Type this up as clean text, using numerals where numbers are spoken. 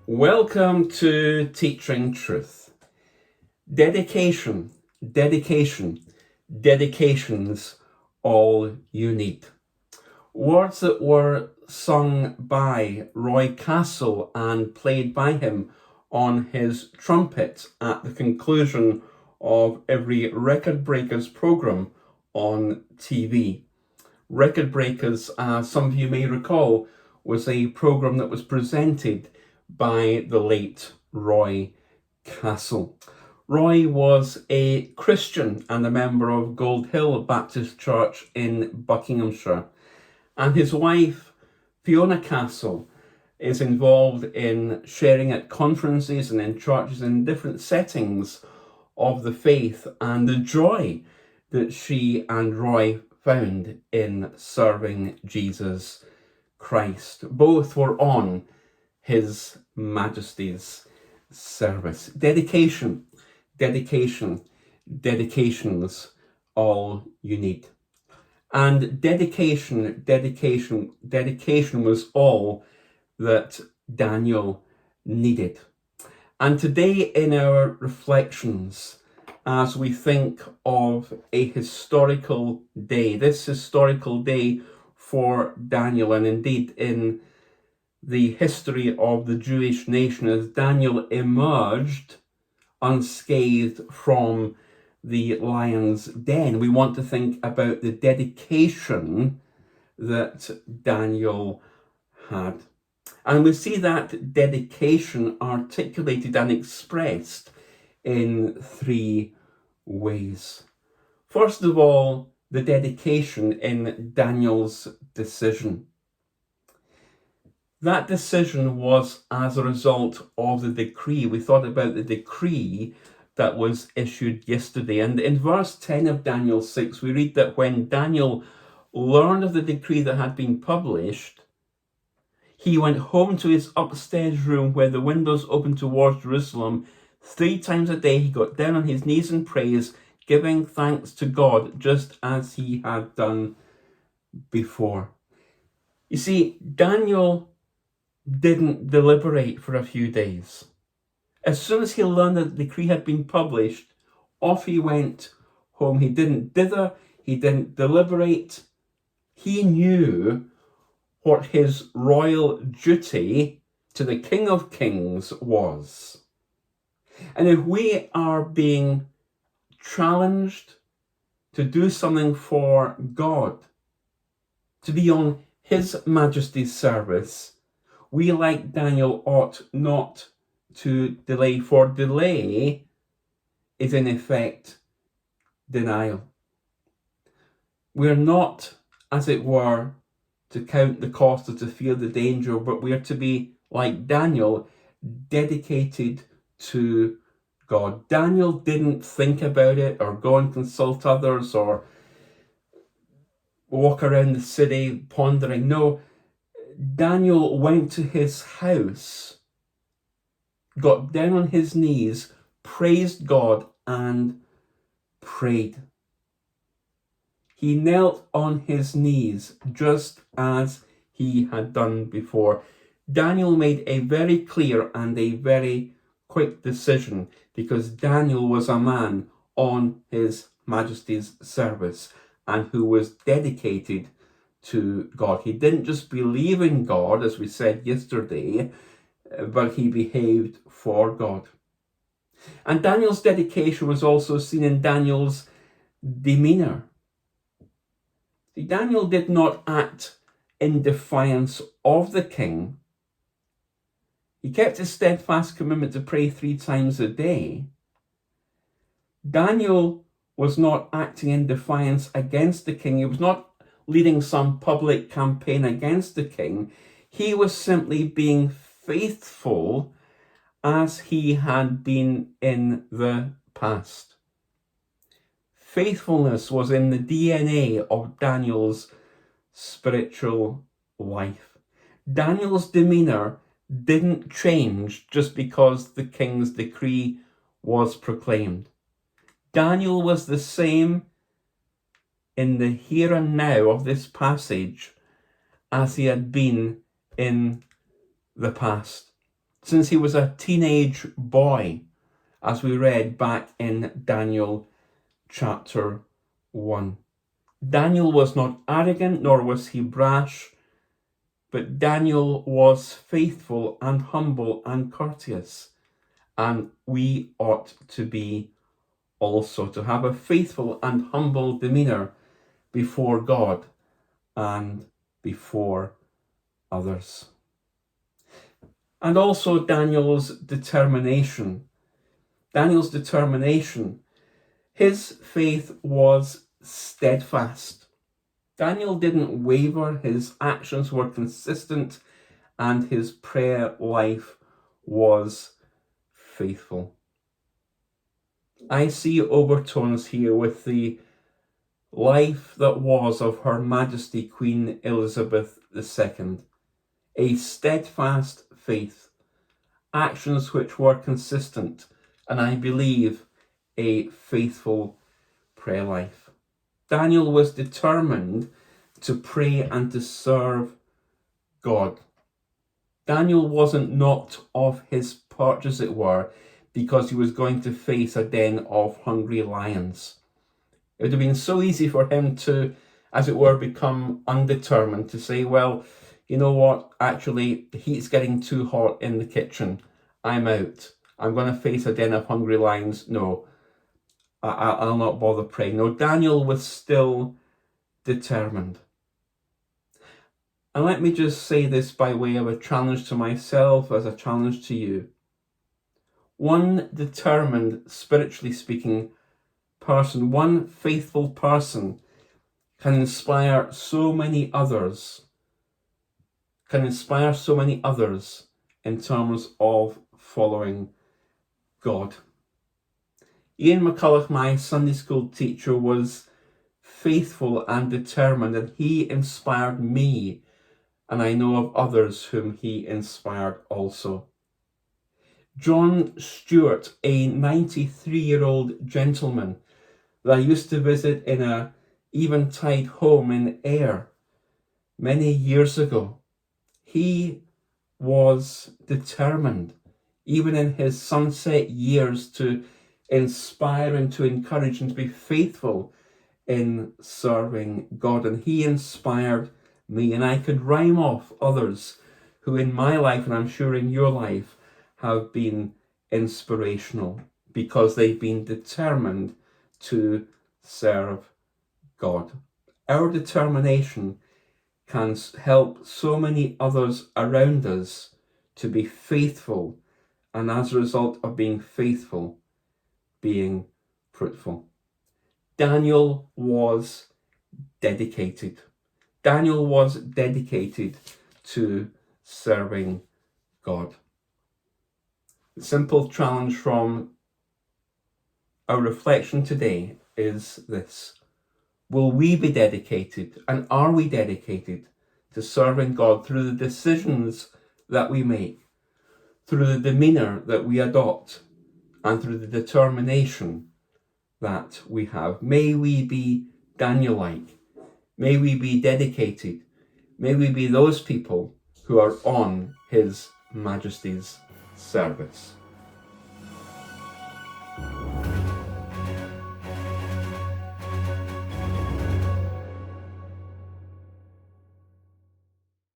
Welcome to Teaching Truth. Dedication, dedication, dedication's all you need. Words that were sung by Roy Castle and played by him on his trumpet at the conclusion of every Record Breakers programme on TV. Record Breakers, as some of you may recall, was a programme that was presented by the late Roy Castle. Roy was a Christian and a member of Gold Hill Baptist Church in Buckinghamshire. And his wife, Fiona Castle, is involved in sharing at conferences and in churches in different settings of the faith and the joy that she and Roy found in serving Jesus Christ. Both were on His Majesty's service. Dedication, dedication, dedication's all you need. And dedication was all that Daniel needed. And today in our reflections, as we think of a historical day, this historical day for Daniel, and indeed in the history of the Jewish nation, as Daniel emerged unscathed from the lion's den, we want to think about the dedication that Daniel had. And we see that dedication articulated and expressed in three ways. First of all, the dedication in Daniel's decision. That decision was as a result of the decree. We thought about the decree that was issued yesterday. And in verse 10 of Daniel 6, we read that when Daniel learned of the decree that had been published, he went home to his upstairs room where the windows opened towards Jerusalem. 3 times a day he got down on his knees in praise, giving thanks to God, just as he had done before. You see, Daniel didn't deliberate for a few days. As soon as he learned that the decree had been published, off he went home. He didn't dither, he didn't deliberate. He knew what his royal duty to the King of Kings was. And if we are being challenged to do something for God, to be on His Majesty's service, we, like Daniel, ought not to delay, for delay is in effect denial. We're not, as it were, to count the cost or to fear the danger, but we are to be, like Daniel, dedicated to God. Daniel didn't think about it or go and consult others or walk around the city pondering. No, Daniel went to his house, got down on his knees, praised God, and prayed. He knelt on his knees just as he had done before. Daniel made a very clear and a very quick decision, because Daniel was a man on His Majesty's service and who was dedicated to God. He didn't just believe in God, as we said yesterday, but he behaved for God. And Daniel's dedication was also seen in Daniel's demeanour. See, Daniel did not act in defiance of the king. He kept his steadfast commitment to pray 3 times a day. Daniel was not acting in defiance against the king. He was not leading some public campaign against the king. He was simply being faithful as he had been in the past. Faithfulness was in the DNA of Daniel's spiritual life. Daniel's demeanour didn't change just because the king's decree was proclaimed. Daniel was the same in the here and now of this passage as he had been in the past, since he was a teenage boy, as we read back in Daniel chapter 1. Daniel was not arrogant, nor was he brash, but Daniel was faithful and humble and courteous, and we ought to be also, to have a faithful and humble demeanour before God and before others. And also Daniel's determination. His faith was steadfast. Daniel didn't waver, his actions were consistent, and his prayer life was faithful. I see overtones here with the life that was of Her Majesty Queen Elizabeth II. A steadfast faith, actions which were consistent, and I believe a faithful prayer life. Daniel was determined to pray and to serve God. Daniel wasn't knocked off his perch, as it were, because he was going to face a den of hungry lions. It would have been so easy for him to, as it were, become undetermined, to say, well, you know what, actually, the heat's getting too hot in the kitchen. I'm out. I'm going to face a den of hungry lions. No, I'll not bother praying. No, Daniel was still determined. And let me just say this by way of a challenge to myself, as a challenge to you. One determined, spiritually speaking, person, one faithful person can inspire so many others, in terms of following God. Ian McCulloch, my Sunday school teacher, was faithful and determined, and he inspired me, and I know of others whom he inspired also. John Stewart, a 93-year-old gentleman that I used to visit in a Eventide home in Ayr many years ago, he was determined, even in his sunset years, to inspire and to encourage and to be faithful in serving God. And he inspired me, and I could rhyme off others who in my life, and I'm sure in your life, have been inspirational because they've been determined to serve God. Our determination can help so many others around us to be faithful, and as a result of being faithful, being fruitful. Daniel was dedicated. Daniel was dedicated to serving God. The simple challenge from our reflection today is this: will we be dedicated, and are we dedicated to serving God through the decisions that we make, through the demeanour that we adopt, and through the determination that we have? May we be Daniel-like. May we be dedicated. May we be those people who are on His Majesty's service.